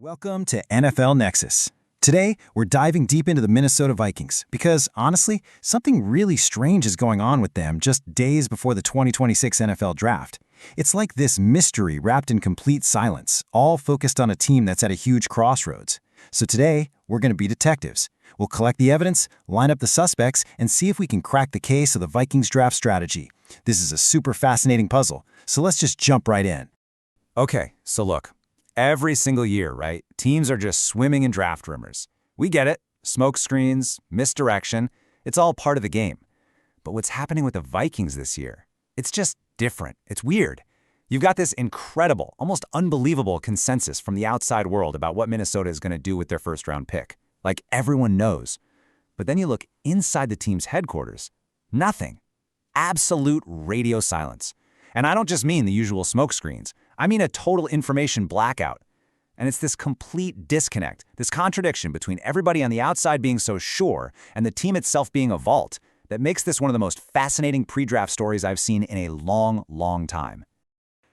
Welcome to NFL Nexus. Today, we're diving deep into the Minnesota Vikings because, honestly, something really strange is going on with them just days before the 2026 NFL Draft. It's like this mystery wrapped in complete silence, all focused on a team that's at a huge crossroads. So today, we're going to be detectives. We'll collect the evidence, line up the suspects, and see if we can crack the case of the Vikings draft strategy. This is a super fascinating puzzle, so let's just jump right in. Okay, so look. Every single year, right? Teams are just swimming in draft rumors. We get it. Smoke screens, misdirection. It's all part of the game. But what's happening with the Vikings this year? It's just different. It's weird. You've got this incredible, almost unbelievable consensus from the outside world about what Minnesota is going to do with their first-round pick. Like everyone knows. But then you look inside the team's headquarters. Nothing. Absolute radio silence. And I don't just mean the usual smoke screens. I mean a total information blackout. And it's this complete disconnect, this contradiction between everybody on the outside being so sure and the team itself being a vault that makes this one of the most fascinating pre-draft stories I've seen in a long, long time.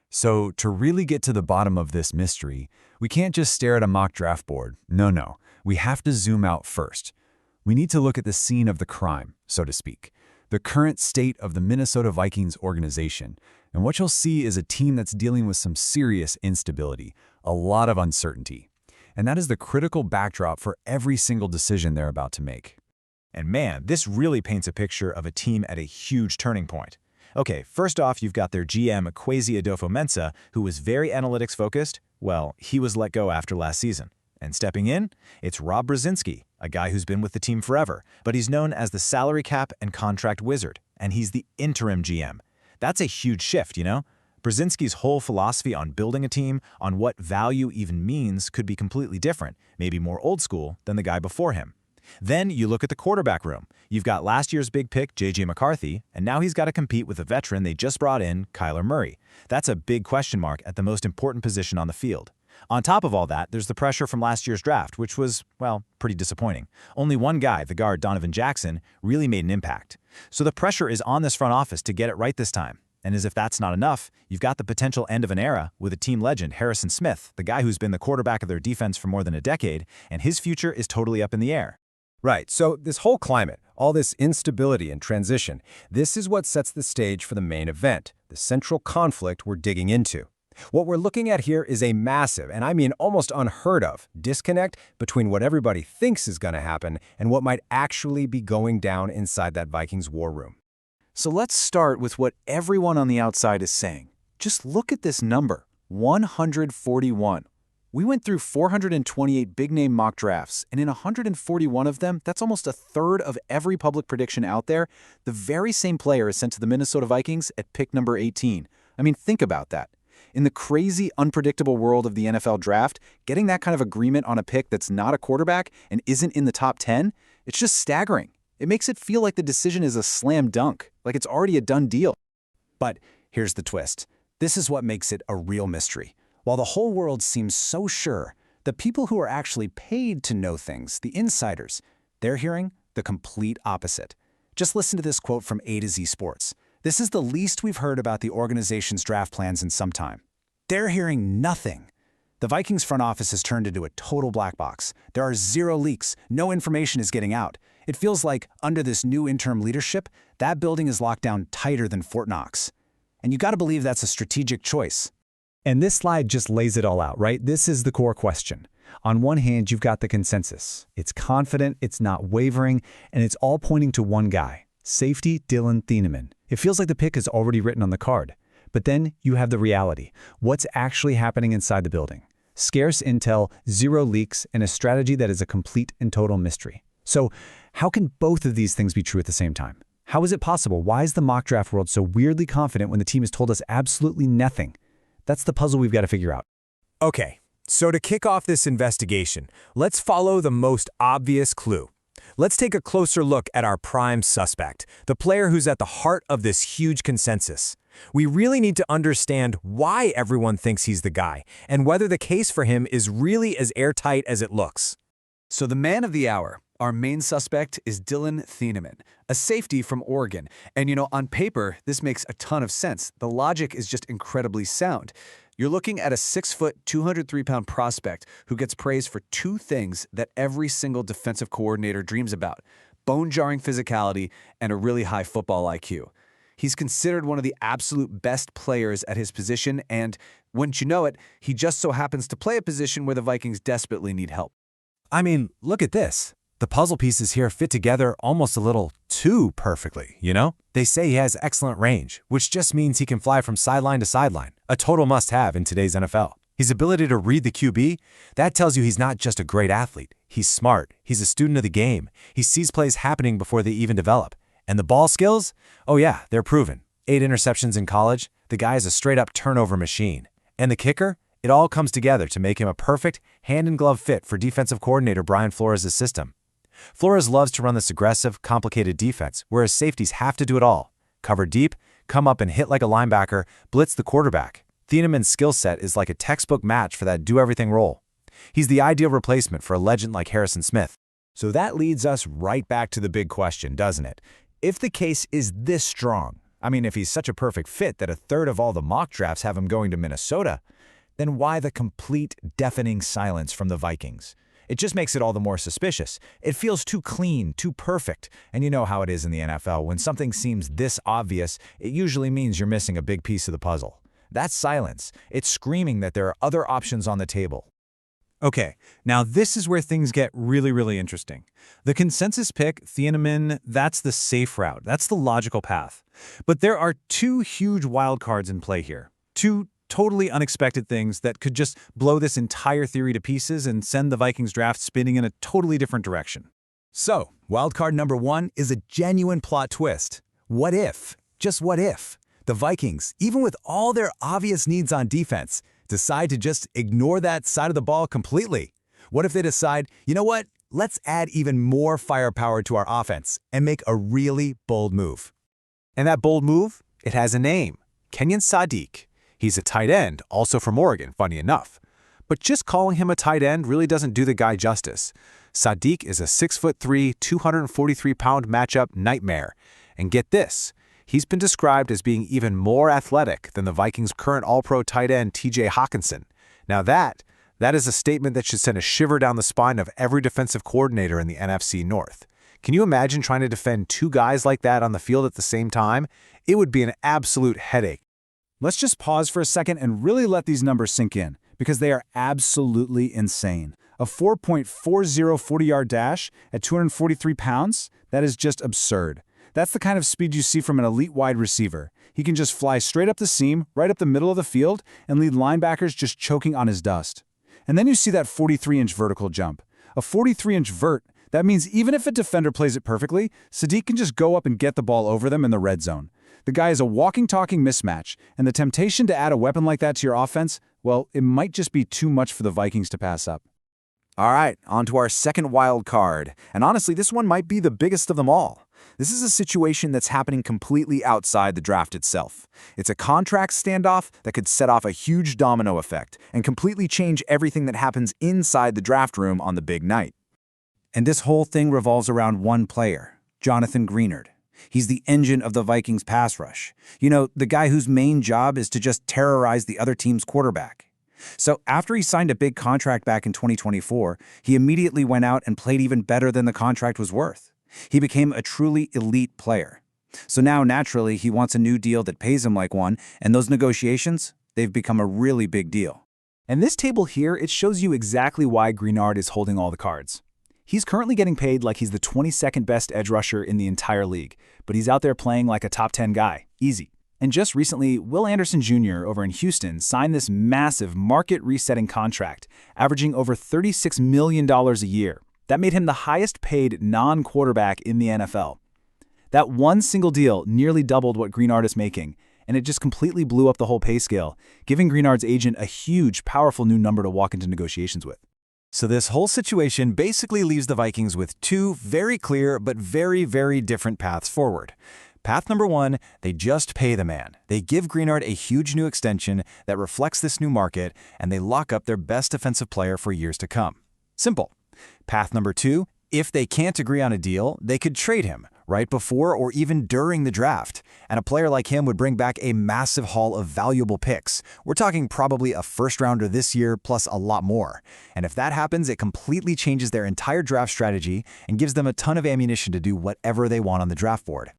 So to really get to the bottom of this mystery, we can't just stare at a mock draft board. No. We have to zoom out first. We need to look at the scene of the crime, so to speak, the current state of the Minnesota Vikings organization. And what you'll see is a team that's dealing with some serious instability, a lot of uncertainty. And that is the critical backdrop for every single decision they're about to make. And man, this really paints a picture of a team at a huge turning point. Okay, first off, you've got their GM, Adofo-Mensah, who was very analytics-focused. Well, he was let go after last season. And stepping in, it's Rob Brzezinski, a guy who's been with the team forever, but he's known as the salary cap and contract wizard, and he's the interim GM. That's a huge shift, you know? Brzezinski's whole philosophy on building a team, on what value even means, could be completely different, maybe more old school than the guy before him. Then you look at the quarterback room. You've got last year's big pick, J.J. McCarthy, and now he's got to compete with a veteran they just brought in, Kyler Murray. That's a big question mark at the most important position on the field. On top of all that, there's the pressure from last year's draft, which was, well, pretty disappointing. Only one guy, the guard Donovan Jackson, really made an impact. So the pressure is on this front office to get it right this time. And as if that's not enough, you've got the potential end of an era with a team legend, Harrison Smith, the guy who's been the quarterback of their defense for more than a decade, and his future is totally up in the air. Right, so this whole climate, all this instability and transition, this is what sets the stage for the main event, the central conflict we're digging into. What we're looking at here is a massive, and I mean almost unheard of, disconnect between what everybody thinks is going to happen and what might actually be going down inside that Vikings war room. So let's start with what everyone on the outside is saying. Just look at this number, 141. We went through 428 big-name mock drafts, and in 141 of them, that's almost a third of every public prediction out there, the very same player is sent to the Minnesota Vikings at pick number 18. I mean, think about that. In the crazy, unpredictable world of the NFL draft, getting that kind of agreement on a pick that's not a quarterback and isn't in the top 10, it's just staggering. It makes it feel like the decision is a slam dunk, like it's already a done deal. But here's the twist. This is what makes it a real mystery. While the whole world seems so sure, the people who are actually paid to know things, the insiders, they're hearing the complete opposite. Just listen to this quote from A to Z Sports. This is the least we've heard about the organization's draft plans in some time. They're hearing nothing. The Vikings front office has turned into a total black box. There are zero leaks. No information is getting out. It feels like, under this new interim leadership, that building is locked down tighter than Fort Knox. And you gotta believe that's a strategic choice. And this slide just lays it all out, right? This is the core question. On one hand, you've got the consensus. It's confident, it's not wavering, and it's all pointing to one guy, safety Dylan Thieneman. It feels like the pick is already written on the card. But then you have the reality. What's actually happening inside the building? Scarce intel, zero leaks, and a strategy that is a complete and total mystery. So how can both of these things be true at the same time? How is it possible? Why is the mock draft world so weirdly confident when the team has told us absolutely nothing? That's the puzzle we've got to figure out. Okay, so to kick off this investigation, let's follow the most obvious clue. Let's take a closer look at our prime suspect, the player who's at the heart of this huge consensus. We really need to understand why everyone thinks he's the guy, and whether the case for him is really as airtight as it looks. So the man of the hour, our main suspect, is Dylan Thieneman, a safety from Oregon. And on paper, this makes a ton of sense. The logic is just incredibly sound. You're looking at a 6-foot, 203-pound prospect who gets praised for two things that every single defensive coordinator dreams about: bone-jarring physicality and a really high football IQ. He's considered one of the absolute best players at his position, and wouldn't you know it, he just so happens to play a position where the Vikings desperately need help. I mean, look at this. The puzzle pieces here fit together almost a little too perfectly, you know? They say he has excellent range, which just means he can fly from sideline to sideline, a total must-have in today's NFL. His ability to read the QB, that tells you he's not just a great athlete. He's smart, he's a student of the game, he sees plays happening before they even develop. And the ball skills? Oh yeah, they're proven. 8 interceptions in college, the guy is a straight-up turnover machine. And the kicker? It all comes together to make him a perfect hand-in-glove fit for defensive coordinator Brian Flores' system. Flores loves to run this aggressive, complicated defense, whereas safeties have to do it all. Cover deep, come up and hit like a linebacker, blitz the quarterback. Thieneman's skill set is like a textbook match for that do-everything role. He's the ideal replacement for a legend like Harrison Smith. So that leads us right back to the big question, doesn't it? If the case is this strong, I mean, if he's such a perfect fit that a third of all the mock drafts have him going to Minnesota, then why the complete deafening silence from the Vikings? It just makes it all the more suspicious. It feels too clean, too perfect. And you know how it is in the NFL. When something seems this obvious, it usually means you're missing a big piece of the puzzle. That's silence. It's screaming that there are other options on the table. Okay, now this is where things get really interesting. The consensus pick, Thieneman, that's the safe route. That's the logical path. But there are two huge wildcards in play here. Two totally unexpected things that could just blow this entire theory to pieces and send the Vikings draft spinning in a totally different direction. So, wildcard number 1 is a genuine plot twist. What if, just what if, the Vikings, even with all their obvious needs on defense, decide to just ignore that side of the ball completely? What if they decide, you know what, let's add even more firepower to our offense and make a really bold move? And that bold move? It has a name. Kenyon Sadiq. He's a tight end, also from Oregon, funny enough. But just calling him a tight end really doesn't do the guy justice. Sadiq is a 6'3", 243-pound matchup nightmare. And get this, he's been described as being even more athletic than the Vikings' current All-Pro tight end TJ Hawkinson. Now that is a statement that should send a shiver down the spine of every defensive coordinator in the NFC North. Can you imagine trying to defend two guys like that on the field at the same time? It would be an absolute headache. Let's just pause for a second and really let these numbers sink in, because they are absolutely insane. A 4.40 40-yard dash at 243 pounds? That is just absurd. That's the kind of speed you see from an elite wide receiver. He can just fly straight up the seam, right up the middle of the field, and lead linebackers just choking on his dust. And then you see that 43-inch vertical jump. A 43-inch vert, that means even if a defender plays it perfectly, Sadiq can just go up and get the ball over them in the red zone. The guy is a walking, talking mismatch, and the temptation to add a weapon like that to your offense, well, it might just be too much for the Vikings to pass up. All right, on to our second wild card. And honestly, this one might be the biggest of them all. This is a situation that's happening completely outside the draft itself. It's a contract standoff that could set off a huge domino effect and completely change everything that happens inside the draft room on the big night. And this whole thing revolves around one player, Jonathan Greenard. He's the engine of the Vikings pass rush. You know, the guy whose main job is to just terrorize the other team's quarterback. So after he signed a big contract back in 2024, he immediately went out and played even better than the contract was worth. He became a truly elite player. So now, naturally, he wants a new deal that pays him like one, and those negotiations, they've become a really big deal. And this table here, it shows you exactly why Greenard is holding all the cards. He's currently getting paid like he's the 22nd best edge rusher in the entire league, but he's out there playing like a top 10 guy, easy. And just recently, Will Anderson Jr. over in Houston signed this massive market-resetting contract, averaging over $36 million a year. That made him the highest-paid non-quarterback in the NFL. That one single deal nearly doubled what Greenard is making, and it just completely blew up the whole pay scale, giving Greenard's agent a huge, powerful new number to walk into negotiations with. So this whole situation basically leaves the Vikings with two very clear but very different paths forward. Path number 1, they just pay the man. They give Greenard a huge new extension that reflects this new market, and they lock up their best defensive player for years to come. Simple. Path number 2, if they can't agree on a deal, they could trade him, right before or even during the draft. And a player like him would bring back a massive haul of valuable picks. We're talking probably a first-rounder this year plus a lot more. And if that happens, it completely changes their entire draft strategy and gives them a ton of ammunition to do whatever they want on the draft board.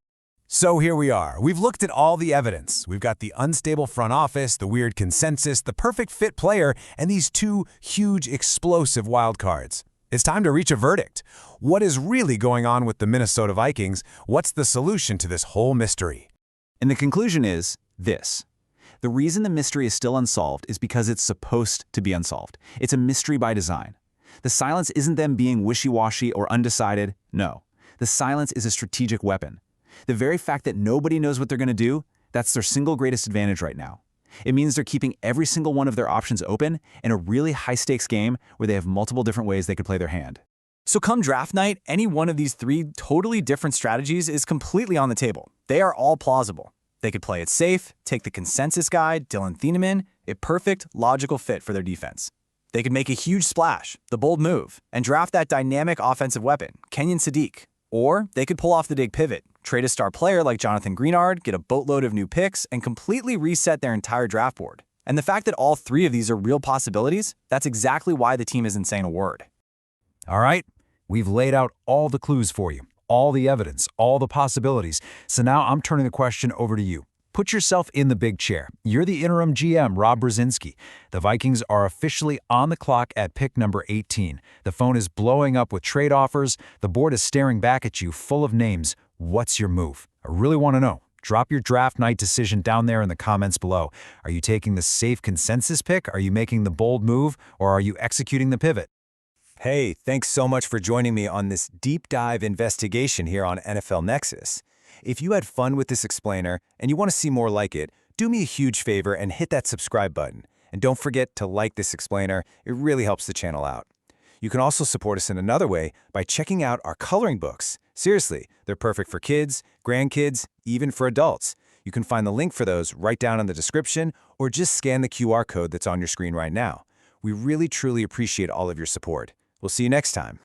So here we are. We've looked at all the evidence. We've got the unstable front office, the weird consensus, the perfect fit player, and these two huge, explosive wildcards. It's time to reach a verdict. What is really going on with the Minnesota Vikings? What's the solution to this whole mystery? And the conclusion is this. The reason the mystery is still unsolved is because it's supposed to be unsolved. It's a mystery by design. The silence isn't them being wishy-washy or undecided. No. The silence is a strategic weapon. The very fact that nobody knows what they're going to do, that's their single greatest advantage right now. It means they're keeping every single one of their options open in a really high-stakes game where they have multiple different ways they could play their hand. So come draft night, any one of these three totally different strategies is completely on the table. They are all plausible. They could play it safe, take the consensus guy, Dylan Thieneman, a perfect, logical fit for their defense. They could make a huge splash, the bold move, and draft that dynamic offensive weapon, Kenyon Sadiq. Or they could pull off the big pivot, trade a star player like Jonathan Greenard, get a boatload of new picks, and completely reset their entire draft board. And the fact that all three of these are real possibilities, that's exactly why the team isn't saying a word. All right, we've laid out all the clues for you, all the evidence, all the possibilities. So now I'm turning the question over to you. Put yourself in the big chair. You're the interim GM, Rob Brzezinski. The Vikings are officially on the clock at pick number 18. The phone is blowing up with trade offers. The board is staring back at you, full of names. What's your move? I really want to know. Drop your draft night decision down there in the comments below. Are you taking the safe consensus pick? Are you making the bold move? Or are you executing the pivot? Hey, thanks so much for joining me on this deep dive investigation here on NFL Nexus. If you had fun with this explainer and you want to see more like it, do me a huge favor and hit that subscribe button. And don't forget to like this explainer. It really helps the channel out. You can also support us in another way by checking out our coloring books. Seriously, they're perfect for kids, grandkids, even for adults. You can find the link for those right down in the description or just scan the QR code that's on your screen right now. We really truly appreciate all of your support. We'll see you next time.